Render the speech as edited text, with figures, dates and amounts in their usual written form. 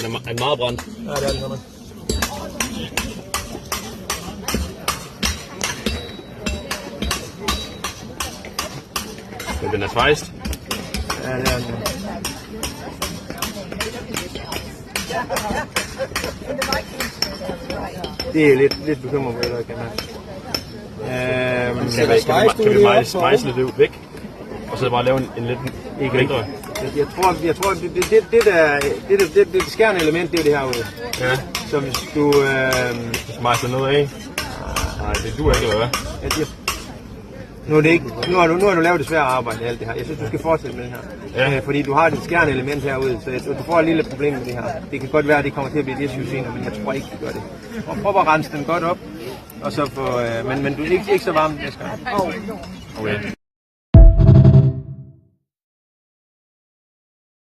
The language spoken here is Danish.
Er meget brændt? Ja, det er det godt. Men den er svejst. Ja, det er det. Det er lidt bekymret på det, der kan Kan vi mejsle det væk? Og så bare lave en lidt mindre? Jeg tror det skærende element, det er det herude. Ja. Så hvis du... Mejsler noget af? Nej, det duer ikke, eller hvad? Nu har du lavet det svære arbejde, alt det her. Jeg synes, du skal fortsætte med det her. Ja. Fordi du har et skærende element herude, så du får et lille problem med det her. Det kan godt være, at det kommer til at blive det senere, men jeg tror ikke, det gør det. Og prøv at rense den godt op, og så få, men du er ikke så varm næste gang. Okay.